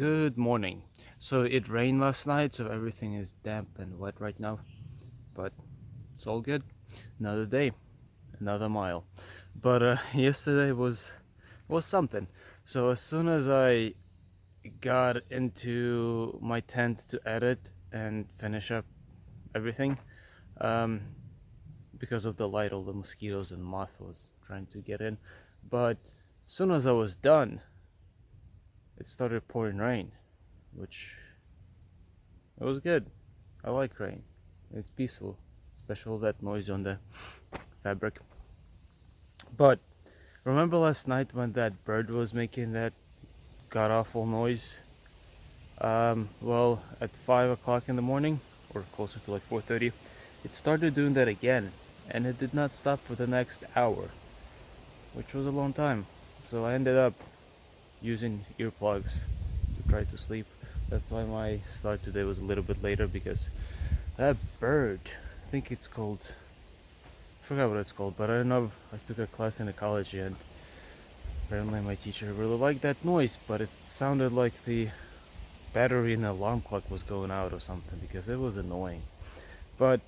Good morning. So it rained last night, so everything is damp and wet right now, but it's all good. Another day, another mile. But yesterday was something. So as soon as I got into my tent to edit and finish up everything, um, because of the light, all the mosquitoes and moth was trying to get in. But as soon as I was done, it started pouring rain, which it was good. I like rain. It's peaceful, especially that noise on the fabric. But remember last night when that bird was making that god awful noise? Well, at 5 o'clock in the morning, or closer to like 4:30, it started doing that again, and it did not stop for the next hour, which was a long time. So I ended up using earplugs to try to sleep. That's why my start today was a little bit later, because that bird, I think it's called, I forgot what it's called, but I know I took a class in a college and apparently my teacher really liked that noise, but it sounded like the battery in the alarm clock was going out or something, because it was annoying. But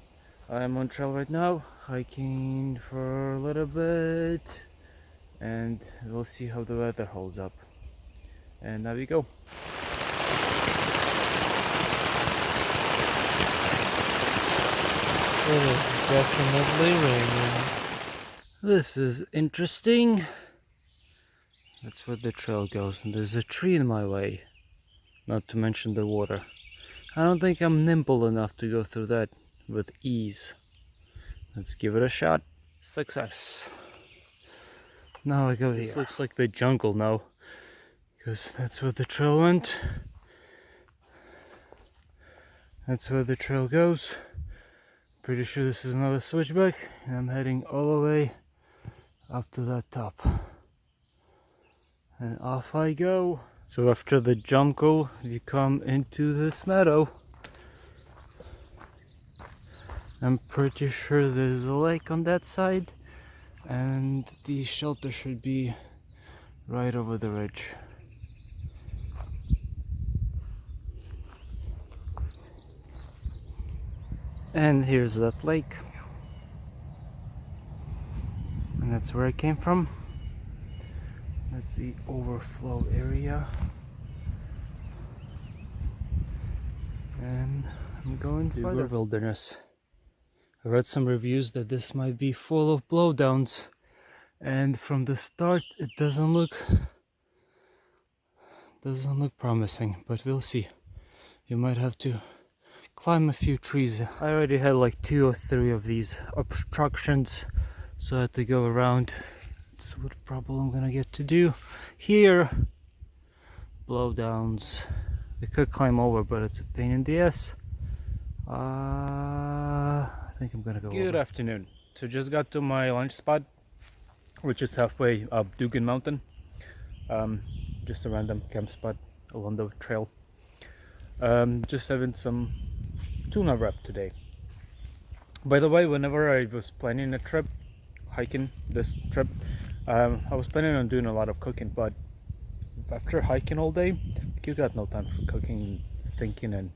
I'm on trail right now, hiking for a little bit, and we'll see how the weather holds up. And there we go. It is definitely raining. This is interesting. That's where the trail goes, and there's a tree in my way, not to mention the water. I don't think I'm nimble enough to go through that with ease. Let's give it a shot. Success. Now I go here. This looks like the jungle now, because that's where the trail went. That's where the trail goes. Pretty sure this is another switchback, and I'm heading all the way up to that top. And off I go. So after the jungle, you come into this meadow. I'm pretty sure there's a lake on that side, and the shelter should be right over the ridge. And here's that lake. And that's where I came from. That's the overflow area. And I'm going further. Wilderness. I read some reviews that this might be full of blowdowns, and from the start it doesn't look promising, but we'll see. You might have to climb a few trees. I already had like 2 or 3 of these obstructions, so I had to go around. That's what probably I'm gonna get to do here. Blowdowns. I could climb over, but it's a pain in the ass. I think I'm gonna go. Good afternoon. So just got to my lunch spot, which is halfway up Dugan Mountain. Just a random camp spot along the trail. Just having some tuna wrap today. By the way, whenever I was planning a trip, hiking this trip, I was planning on doing a lot of cooking, but after hiking all day, you got no time for cooking, thinking, and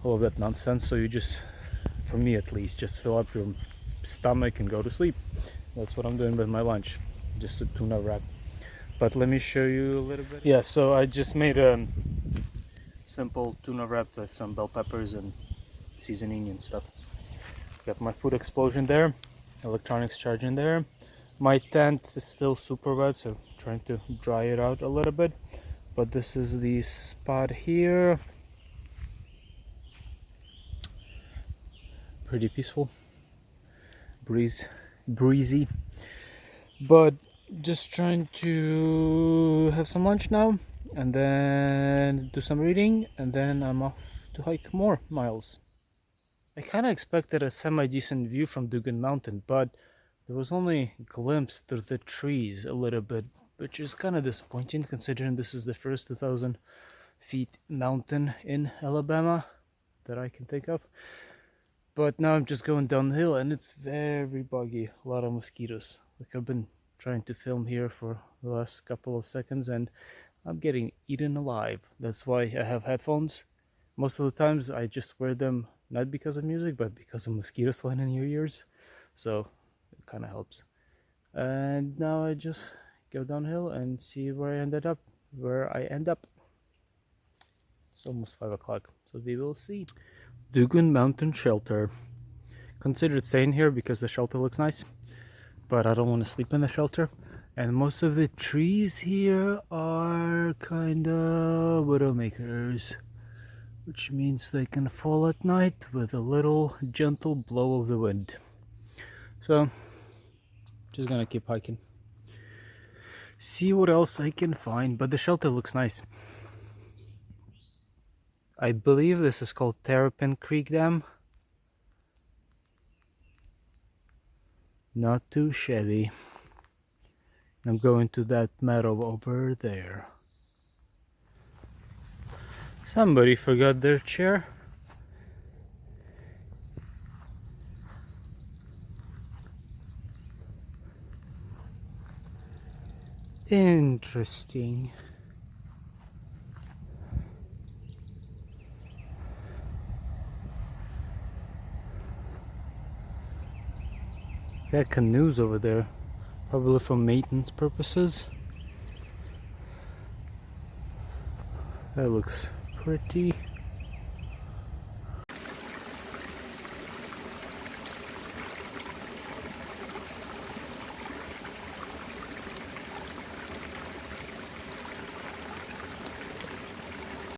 all of that nonsense. So you just, for me at least, just fill up your stomach and go to sleep. That's what I'm doing with my lunch, just a tuna wrap. But let me show you a little bit. Yeah, so I just made a simple tuna wrap with some bell peppers and seasoning and stuff. Got my food explosion there, electronics charging there. My tent is still super wet, so trying to dry it out a little bit. But this is the spot here. Pretty peaceful, breezy. But just trying to have some lunch now, and then do some reading, and then I'm off to hike more miles. I kind of expected a semi-decent view from Dugan Mountain, but there was only a glimpse through the trees a little bit, which is kind of disappointing considering this is the first 2,000 feet mountain in Alabama that I can think of. But now I'm just going downhill and it's very buggy, a lot of mosquitoes. Like I've been trying to film here for the last couple of seconds and I'm getting eaten alive. That's why I have headphones. Most of the times I just wear them not because of music, but because of mosquitoes flying in your ears. So it kind of helps. And now I just go downhill and see where I ended up. Where I end up. It's almost 5 o'clock, so we will see. Dugun Mountain Shelter. Considered staying here because the shelter looks nice, but I don't want to sleep in the shelter. And most of the trees here are kinda widowmakers, which means they can fall at night with a little gentle blow of the wind. So, just gonna keep hiking. See what else I can find, but the shelter looks nice. I believe this is called Terrapin Creek Dam. Not too shabby. I'm going to that meadow over there. Somebody forgot their chair. Interesting. Got canoes over there, probably for maintenance purposes. That looks pretty.